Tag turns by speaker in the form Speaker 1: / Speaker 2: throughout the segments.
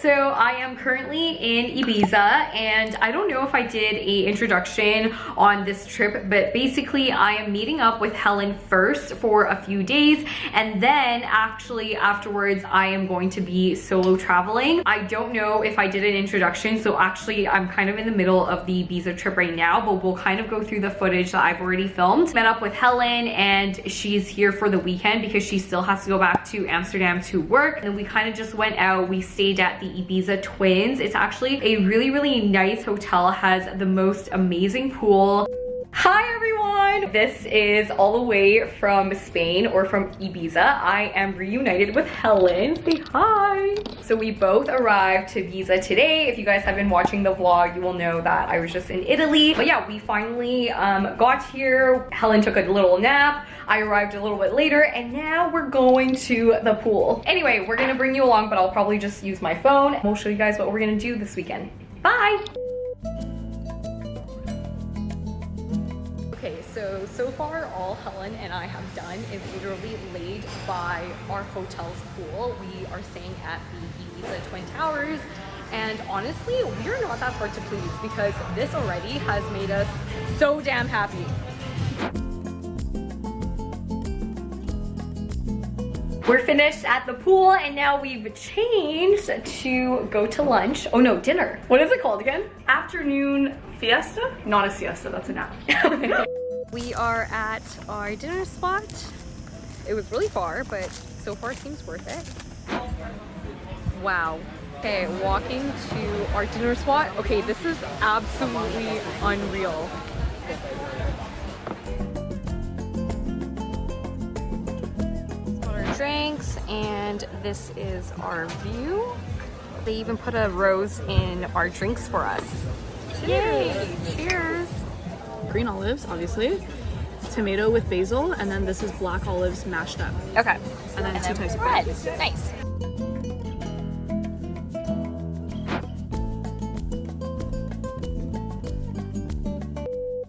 Speaker 1: So I am currently in Ibiza, and I don't know if I did a introduction on this trip, but basically I am meeting up with Helen first for a few days, and then actually afterwards I am going to be solo traveling. I don't know if I did an introduction, so actually I'm kind of in the middle of the Ibiza trip right now, but we'll kind of go through the footage that I've already filmed. Met up with Helen, and she's here for the weekend because she still has to go back to Amsterdam to work. And we kind of just went out. We stayed at the Ibiza Twiins. It's actually a really nice hotel, has the most amazing pool. Hi everyone! This is all the way from Spain, or from Ibiza. I am reunited with Helen. Say hi! So we both arrived to Ibiza today. If you guys have been watching the vlog, you will know that I was just in Italy. But yeah, we finally got here. Helen took a little nap. I arrived a little bit later, and now we're going to the pool. Anyway, we're gonna bring you along, but I'll probably just use my phone. We'll show you guys what we're gonna do this weekend. Bye! Okay, so far all Helen and I have done is literally laid by our hotel's pool. We are staying at the Ibiza Twin Towers, and honestly, we're not that hard to please because this already has made us so damn happy. We're finished at the pool, and now we've changed to go to lunch. Oh no, dinner. What is it called again?
Speaker 2: Afternoon fiesta? Not a siesta, that's a nap.
Speaker 1: We are at our dinner spot. It was really far, but so far it seems worth it. Wow. Okay, walking to our dinner spot. Okay, this is absolutely unreal. Drinks, and this is our view. They even put a rose in our drinks for us. Yay! Cheers!
Speaker 2: Green olives, obviously. Tomato with basil, and then this is black olives mashed up.
Speaker 1: Okay.
Speaker 2: And then two types of
Speaker 1: bread.
Speaker 2: bread.
Speaker 1: Nice.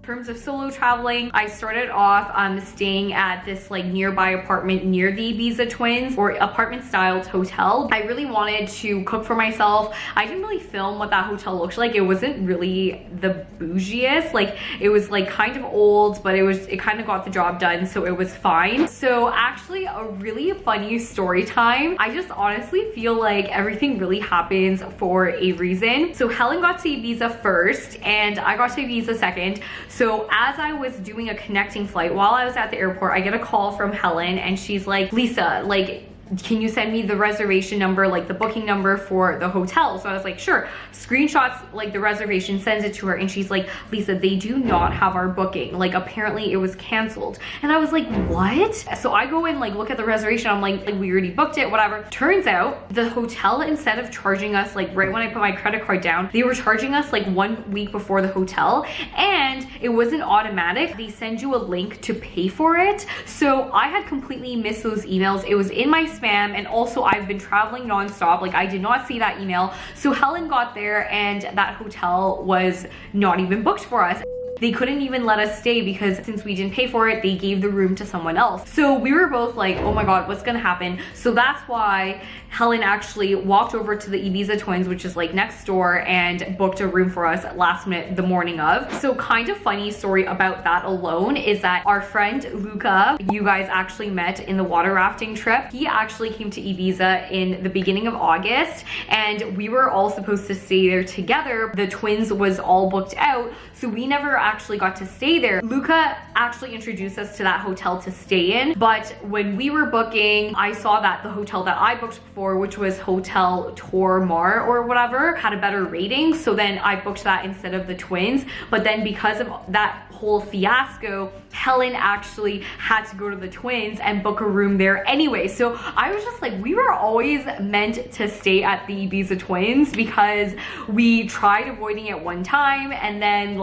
Speaker 1: In terms of solo traveling, I started off staying at this like nearby apartment near the Ibiza Twiins, or apartment styled hotel. I really wanted to cook for myself. I didn't really film what that hotel looked like. It wasn't really the bougiest. Like, it was like kind of old, but it kind of got the job done, so it was fine. So actually a really funny story time. I just honestly feel like everything really happens for a reason. So Helen got to Ibiza first, and I got to Ibiza second. So as I was doing a connecting flight, while I was at the airport, I get a call from Helen, and she's like, Lisa, like, can you send me the reservation number, like the booking number for the hotel? So I was like, sure. Screenshots like the reservation, sends it to her, and she's like, Lisa, they do not have our booking. Like, apparently it was canceled. And I was like, what? So I go in, like, look at the reservation. I'm like, we already booked it, whatever. Turns out the hotel, instead of charging us like right when I put my credit card down, they were charging us like 1 week before the hotel, and it wasn't automatic. They send you a link to pay for it. So I had completely missed those emails. It was in my spam, and also I've been traveling nonstop. Like, I did not see that email. So Helen got there, and that hotel was not even booked for us. They couldn't even let us stay because since we didn't pay for it, they gave the room to someone else. So we were both like, oh my God, what's gonna happen? So that's why Helen actually walked over to the Ibiza Twiins, which is like next door, and booked a room for us last minute the morning of. So kind of funny story about that alone is that our friend Luca, you guys actually met in the water rafting trip. He actually came to Ibiza in the beginning of August, and we were all supposed to stay there together. The Twiins was all booked out, so we never actually got to stay there. Luca actually introduced us to that hotel to stay in, but when we were booking, I saw that the hotel that I booked before, which was Hotel Tormar or whatever, had a better rating, so then I booked that instead of the Twiins. But then because of that whole fiasco, Helen actually had to go to the Twiins and book a room there anyway. So I was just like, we were always meant to stay at the Ibiza Twiins because we tried avoiding it one time, and then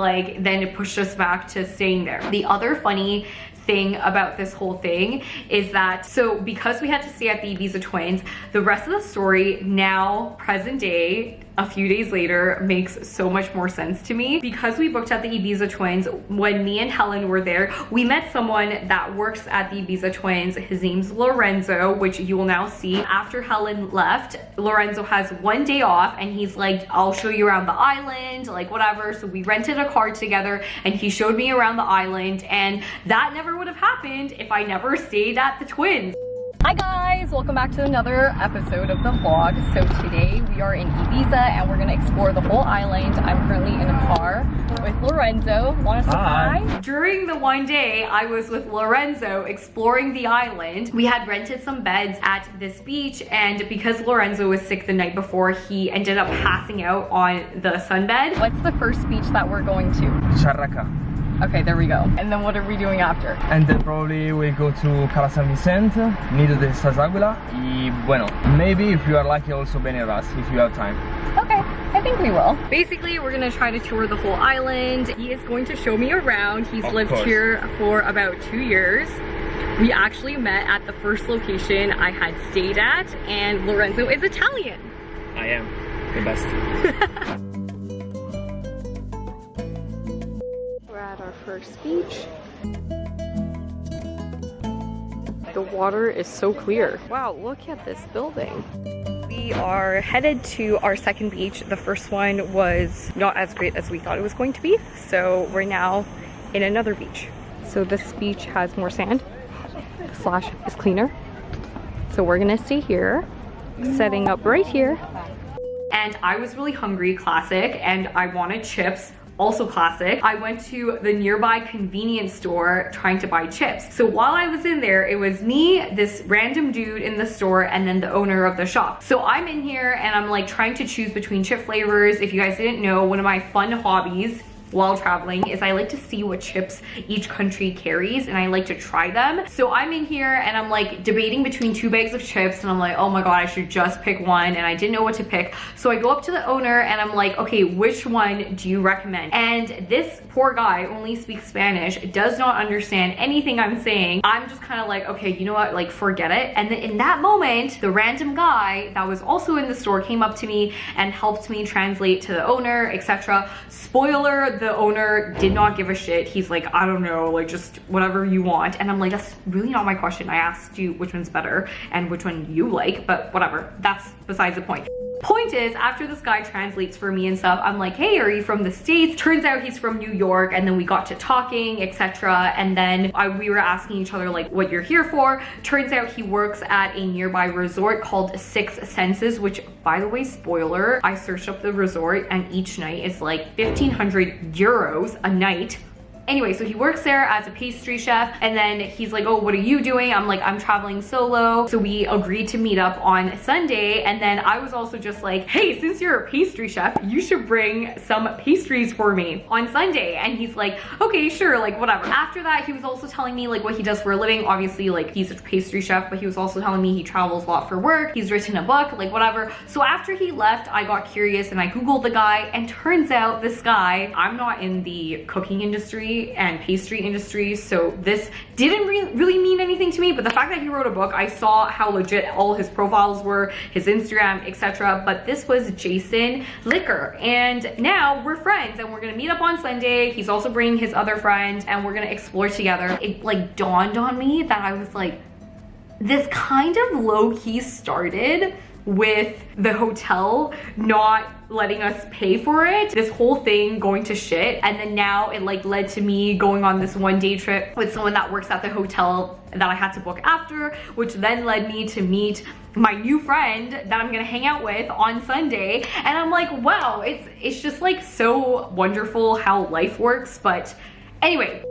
Speaker 1: it pushed us back to staying there. The other funny thing about this whole thing is that, so because we had to stay at the Ibiza Twiins, the rest of the story now, present day, a few days later makes so much more sense to me. Because we booked at the Ibiza Twiins, when me and Helen were there, we met someone that works at the Ibiza Twiins. His name's Lorenzo, which you will now see. After Helen left, Lorenzo has one day off and he's like, I'll show you around the island, like whatever. So we rented a car together and he showed me around the island, and that never would have happened if I never stayed at the Twiins. Hi guys, welcome back to another episode of the vlog. So today we are in Ibiza and we're gonna explore the whole island. I'm currently in a car with Lorenzo. Wanna say hi? During the one day I was with Lorenzo exploring the island, we had rented some beds at this beach, and because Lorenzo was sick the night before, he ended up passing out on the sunbed. What's the first beach that we're going to?
Speaker 3: Charraca.
Speaker 1: Okay, there we go. And then what are we doing after?
Speaker 3: And then probably we'll go to Cala San Vicent, Nido de Sasagula, y bueno, maybe if you are lucky also Balears if you have time.
Speaker 1: Okay, I think we will. Basically, we're gonna try to tour the whole island. He is going to show me around. He's lived here for about 2 years. We actually met at the first location I had stayed at, and Lorenzo is Italian.
Speaker 3: I am the best.
Speaker 1: At our first beach. The water is so clear. Wow, look at this building. We are headed to our second beach. The first one was not as great as we thought it was going to be, so we're now in another beach. So this beach has more sand slash is cleaner. So we're gonna stay here, setting up right here. And I was really hungry, classic, and I wanted chips. Also classic. I went to the nearby convenience store trying to buy chips. So while I was in there, it was me, this random dude in the store, and then the owner of the shop. So I'm in here and I'm like trying to choose between chip flavors. If you guys didn't know, one of my fun hobbies while traveling is I like to see what chips each country carries and I like to try them. So I'm in here and I'm like debating between 2 bags of chips and I'm like, oh my god, I should just pick one, and I didn't know what to pick. So I go up to the owner and I'm like, okay, which one do you recommend? And this poor guy only speaks Spanish, does not understand anything I'm saying. I'm just kind of like, okay, you know what, like forget it. And then in that moment, the random guy that was also in the store came up to me and helped me translate to the owner, etc. Spoiler, the owner did not give a shit. He's like, I don't know, like just whatever you want. And I'm like, that's really not my question. I asked you which one's better and which one you like, but whatever, that's besides the point. Point is, after this guy translates for me and stuff, I'm like, hey, are you from the States? Turns out he's from New York, and then we got to talking, etc. And then we were asking each other like what you're here for. Turns out he works at a nearby resort called Six Senses, which, by the way, spoiler, I searched up the resort and each night is like 1,500 euros a night. Anyway, so he works there as a pastry chef, and then he's like, oh, what are you doing? I'm like, I'm traveling solo. So we agreed to meet up on Sunday, and then I was also just like, hey, since you're a pastry chef, you should bring some pastries for me on Sunday. And he's like, okay, sure, like whatever. After that, he was also telling me like what he does for a living. Obviously, like he's a pastry chef, but he was also telling me he travels a lot for work. He's written a book, like whatever. So after he left, I got curious and I Googled the guy, and turns out this guy, I'm not in the cooking industry and pastry industry, so this didn't really mean anything to me, but the fact that he wrote a book, I saw how legit all his profiles were, his Instagram, etc. But this was Jason Liquor, and now we're friends and we're gonna meet up on Sunday. He's also bringing his other friend and we're gonna explore together. It like dawned on me that I was like, this kind of low-key started with the hotel not letting us pay for it, this whole thing going to shit, and then now it like led to me going on this 1-day trip with someone that works at the hotel that I had to book after, which then led me to meet my new friend that I'm gonna hang out with on Sunday. And I'm like, wow, it's just like so wonderful how life works. But anyway,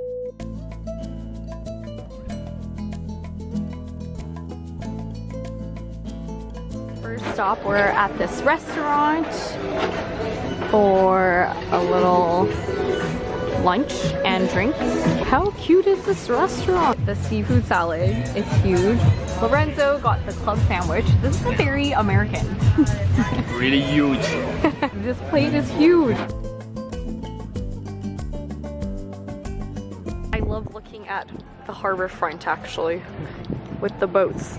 Speaker 1: first stop, we're at this restaurant for a little lunch and drinks. How cute is this restaurant? The seafood salad is huge. Lorenzo got the club sandwich. This is very American.
Speaker 3: Really huge.
Speaker 1: This plate is huge. I love looking at the harbor front actually with the boats.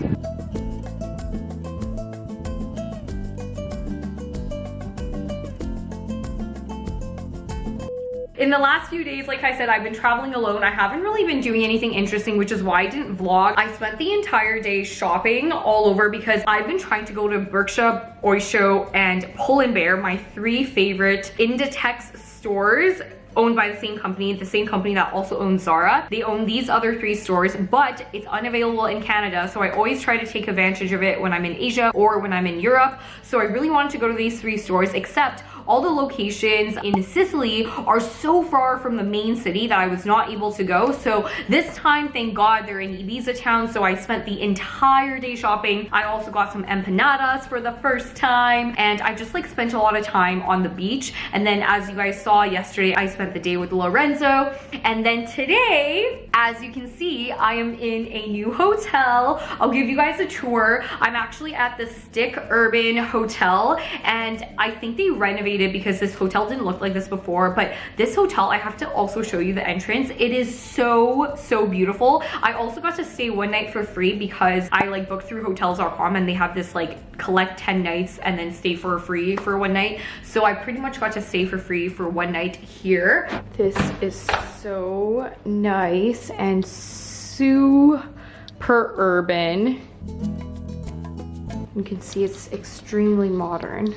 Speaker 1: In the last few days, like I said, I've been traveling alone. I haven't really been doing anything interesting, which is why I didn't vlog. I spent the entire day shopping all over because I've been trying to go to Berkshire, Oysho, and Pull & Bear, my 3 favorite Inditex stores owned by the same company that also owns Zara. They own these other 3 stores, but it's unavailable in Canada. So I always try to take advantage of it when I'm in Asia or when I'm in Europe. So I really wanted to go to these 3 stores, except all the locations in Sicily are so far from the main city that I was not able to go. So this time, thank God, they're in Ibiza town. So I spent the entire day shopping. I also got some empanadas for the first time. And I just like spent a lot of time on the beach. And then as you guys saw yesterday, I spent the day with Lorenzo. And then today, as you can see, I am in a new hotel. I'll give you guys a tour. I'm actually at the Stic Urban Hotel. And I think they renovated because this hotel didn't look like this before, but this hotel, I have to also show you the entrance. It is so beautiful. I also got to stay 1 night for free because I like booked through hotels.com and they have this like collect 10 nights and then stay for free for 1 night. So I pretty much got to stay for free for 1 night here. This is so nice and super urban. You can see it's extremely modern.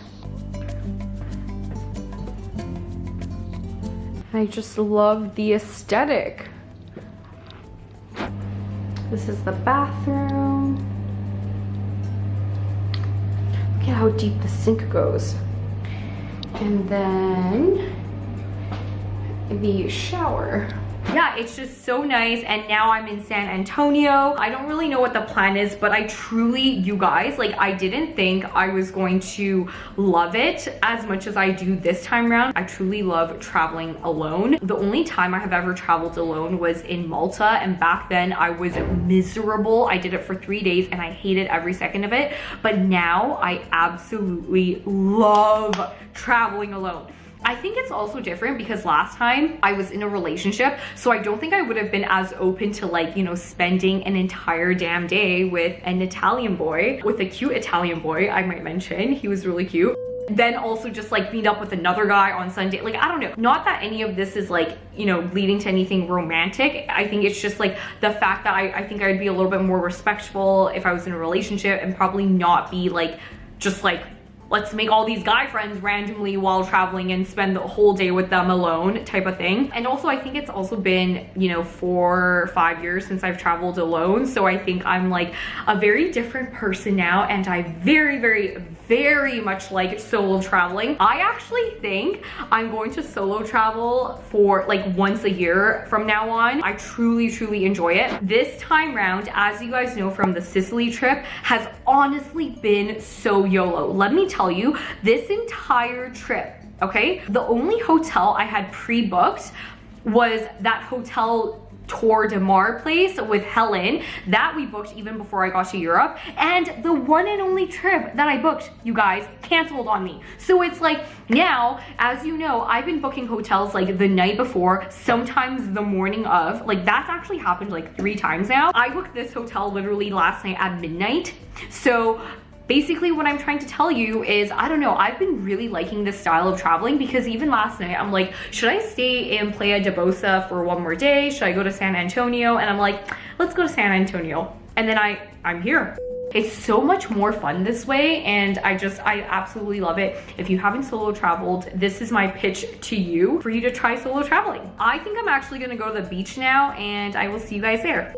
Speaker 1: I just love the aesthetic. This is the bathroom. Look at how deep the sink goes. And then the shower. Yeah, it's just so nice. And now I'm in San Antonio. I don't really know what the plan is, but I truly, you guys, like I didn't think I was going to love it as much as I do this time around. I truly love traveling alone. The only time I have ever traveled alone was in Malta, and back then I was miserable. I did it for 3 days and I hated every second of it. But now I absolutely love traveling alone. I think it's also different because last time I was in a relationship, so I don't think I would have been as open to like, you know, spending an entire damn day with an Italian boy, with a cute Italian boy, I might mention. He was really cute. Then also just like meet up with another guy on Sunday. Like, I don't know. Not that any of this is like, you know, leading to anything romantic. I think it's just like the fact that I think I'd be a little bit more respectful if I was in a relationship and probably not be like, just like, let's make all these guy friends randomly while traveling and spend the whole day with them alone type of thing. And also I think it's also been, you know, 4 or 5 years since I've traveled alone. So I think I'm like a very different person now, and I very much like solo traveling. I actually think I'm going to solo travel for like once a year from now on. I truly enjoy it. This time round, as you guys know from the Sicily trip, has honestly been so YOLO. Let me tell you, this entire trip, okay, the only hotel I had pre-booked was that hotel Tour de Mar place with Helen that we booked even before I got to Europe, and the one and only trip that I booked, you guys, canceled on me. So it's like now, as you know, I've been booking hotels like the night before, sometimes the morning of. Like that's actually happened like 3 times now. I booked this hotel literally last night at midnight. So basically what I'm trying to tell you is, I don't know, I've been really liking this style of traveling because even last night I'm like, should I stay in Playa de Bossa for 1 more day? Should I go to San Antonio? And I'm like, let's go to San Antonio. And then I'm here. It's so much more fun this way, and I absolutely love it. If you haven't solo traveled, this is my pitch to you for you to try solo traveling. I think I'm actually gonna go to the beach now, and I will see you guys there.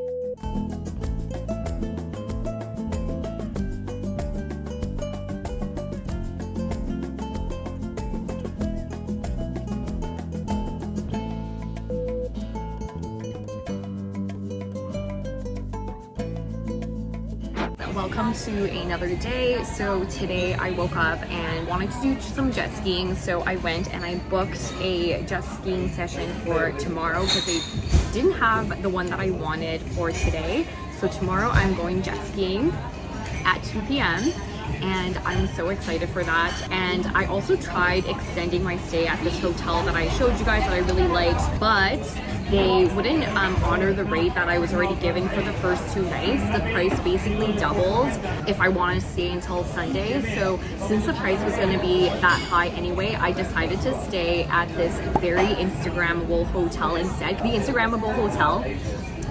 Speaker 2: Welcome to another day. So today I woke up and wanted to do some jet skiing, so I went and I booked a jet skiing session for tomorrow because they didn't have the one that I wanted for today. So tomorrow I'm going jet skiing at 2 p.m. and I'm so excited for that. And I also tried extending my stay at this hotel that I showed you guys that I really liked, but they wouldn't honor the rate that I was already given for the first 2 nights. The price basically doubled if I wanted to stay until Sunday. So since the price was going to be that high anyway, I decided to stay at this very Instagrammable hotel instead. The Instagrammable hotel,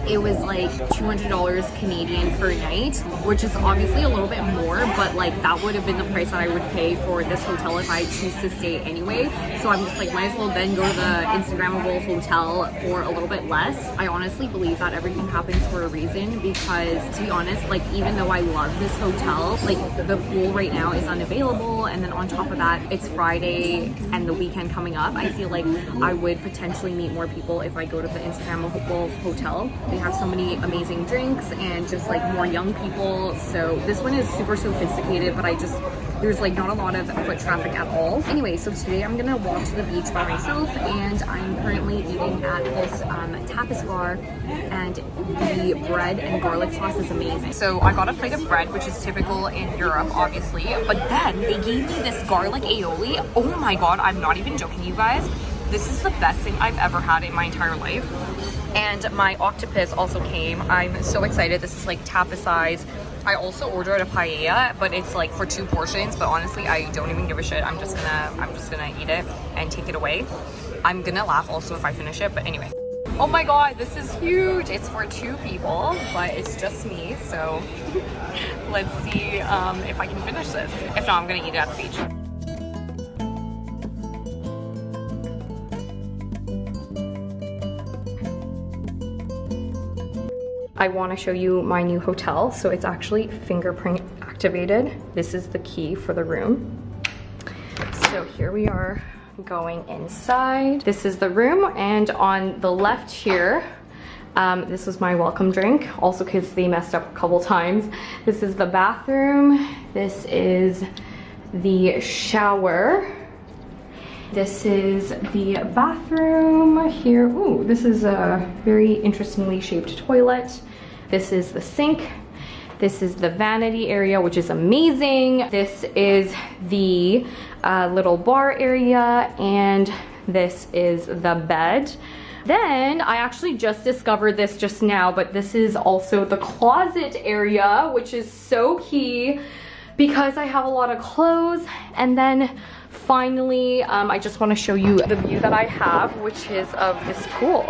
Speaker 2: it was like $200 Canadian per night, which is obviously a little bit more, but like that would have been the price that I would pay for this hotel if I choose to stay anyway. So I'm just like, might as well then go to the Instagrammable hotel for a little bit less. I honestly believe that everything happens for a reason, because to be honest, like even though I love this hotel, like the pool right now is unavailable, and then on top of that, it's Friday and the weekend coming up. I feel like I would potentially meet more people if I go to the Instagrammable hotel. They have so many amazing drinks and just like more young people. So this one is super sophisticated, but there's like not a lot of foot traffic at all. Anyway, so today I'm gonna walk to the beach by myself, and I'm currently eating at this tapas bar, and the bread and garlic sauce is amazing. So I got a plate of bread, which is typical in Europe, obviously, but then they gave me this garlic aioli. Oh my God, I'm not even joking, you guys. This is the best thing I've ever had in my entire life. And my octopus also came. I'm so excited. This is like tapas size. I also ordered a paella, but it's like for 2 portions. But honestly, I don't even give a shit. I'm just gonna eat it and take it away. I'm gonna laugh also if I finish it. But anyway. Oh my God, this is huge. It's for 2 people, but it's just me. So let's see if I can finish this. If not, I'm gonna eat it at the beach. I want to show you my new hotel. So it's actually fingerprint activated. This is the key for the room. So here we are going inside. This is the room, and on the left here, this was my welcome drink, also because they messed up a couple times. This is the bathroom. This is the shower. This is the bathroom here. Ooh, this is a very interestingly shaped toilet. This is the sink. This is the vanity area, which is amazing. This is the little bar area, and this is the bed. Then I actually just discovered this just now, but this is also the closet area, which is so key because I have a lot of clothes. And then finally, I just want to show you the view that I have, which is of this pool.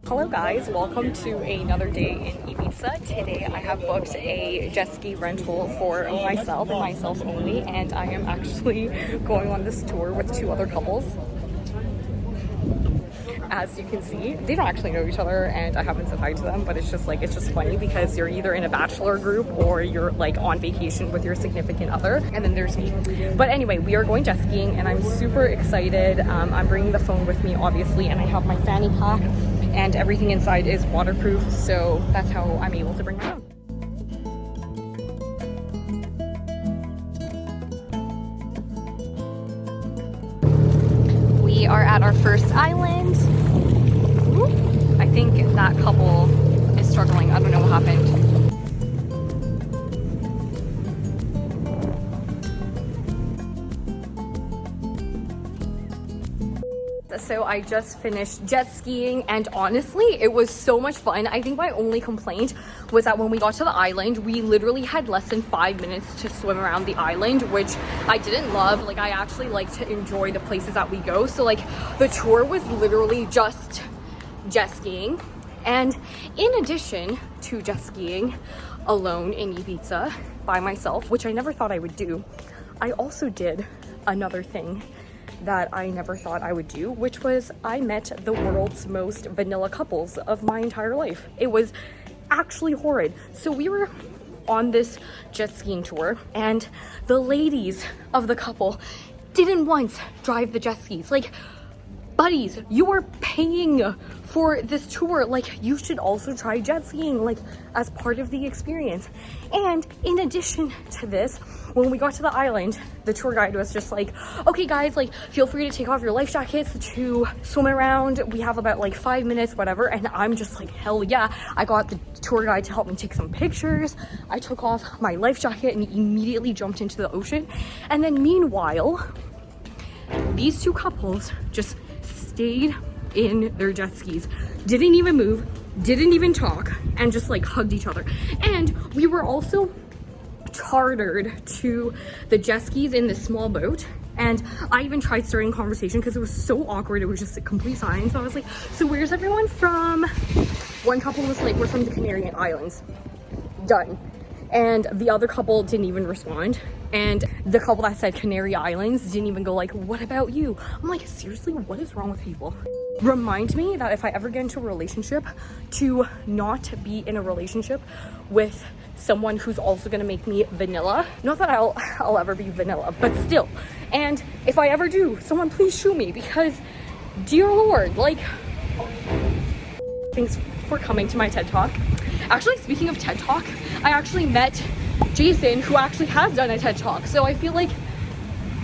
Speaker 2: Hello guys, welcome to another day in Ibiza. Today I have booked a jet ski rental for myself and myself only, and I am actually going on this tour with 2 other couples. As you can see, they don't actually know each other, and I haven't said hi to them, but it's just funny because you're either in a bachelor group or you're like on vacation with your significant other, and then there's me. But anyway, we are going jet skiing and I'm super excited. I'm bringing the phone with me obviously, and I have my fanny pack, and everything inside is waterproof, so that's how I'm able to bring my phone. We are at our first island. I think that couple is struggling. I don't know what happened. So I just finished jet skiing, and honestly, it was so much fun. I think my only complaint was that when we got to the island, we literally had less than 5 minutes to swim around the island, which I didn't love. Like, I actually like to enjoy the places that we go. So like the tour was literally just jet skiing. And in addition to jet skiing alone in Ibiza by myself, which I never thought I would do, I also did another thing that I never thought I would do, which was I met the world's most vanilla couples of my entire life. It was actually horrid. So we were on this jet skiing tour, and the ladies of the couple didn't once drive the jet skis. Like, buddies, you are paying for this tour. Like, you should also try jet skiing, like, as part of the experience. And in addition to this, when we got to the island, the tour guide was just like, okay guys, like, feel free to take off your life jackets to swim around. We have about like 5 minutes, whatever. And I'm just like, hell yeah. I got the tour guide to help me take some pictures. I took off my life jacket and immediately jumped into the ocean. And then meanwhile, these two couples just stayed in their jet skis, didn't even move, didn't even talk, and just like hugged each other. And we were also chartered to the jet skis in this small boat, and I even tried starting conversation because it was so awkward. It was just a complete silence. So I was like, so where's everyone from? One couple was like, we're from the Canary Islands. Done. And the other couple didn't even respond. And the couple that said Canary Islands didn't even go like, what about you? I'm like, seriously, what is wrong with people? Remind me that if I ever get into a relationship, to not be in a relationship with someone who's also gonna make me vanilla. Not that I'll ever be vanilla, but still. And if I ever do, someone please shoot me, because dear Lord, like, thanks for coming to my TED Talk. Actually, speaking of TED Talk, I actually met Jason, who actually has done a TED Talk. So I feel like,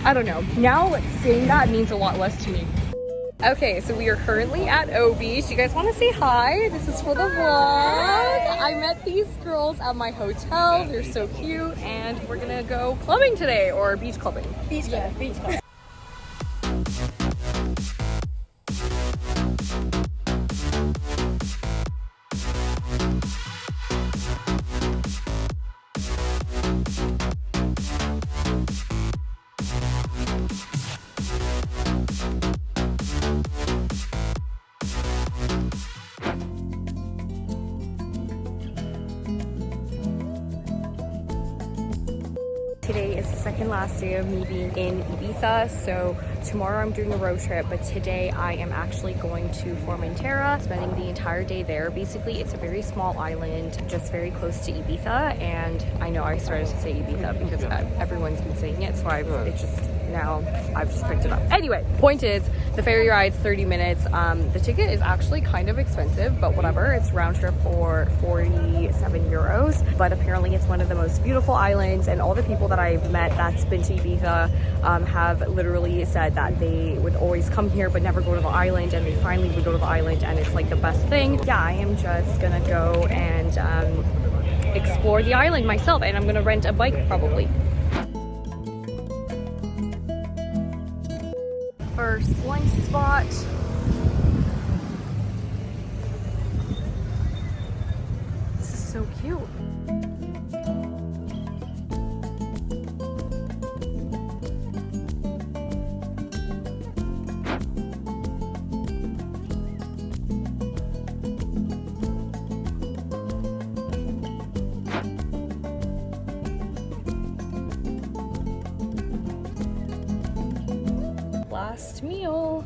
Speaker 2: I don't know, now saying that means a lot less to me. Okay, so we are currently at O Beach. You guys want to say hi? This is for the vlog. I met these girls at my hotel. They're so cute, and we're gonna go clubbing today, or beach clubbing. Beach clubbing. Yeah, beach clubbing. Today is the second last day of me being in Ibiza, so tomorrow I'm doing a road trip, but today I am actually going to Formentera, spending the entire day there. Basically, it's a very small island, just very close to Ibiza, and I know I started to say Ibiza because everyone's been saying it, so I've just picked it up. Anyway, point is, the ferry ride's 30 minutes. The ticket is actually kind of expensive, but whatever. It's round trip for 47 euros, but apparently it's one of the most beautiful islands, and all the people that I've met that's been to Ibiza have literally said that they would always come here but never go to the island, and they finally would go to the island, and it's like the best thing. Yeah, I am just gonna go and explore the island myself, and I'm gonna rent a bike probably. First lunch spot. This is so cute. Last meal.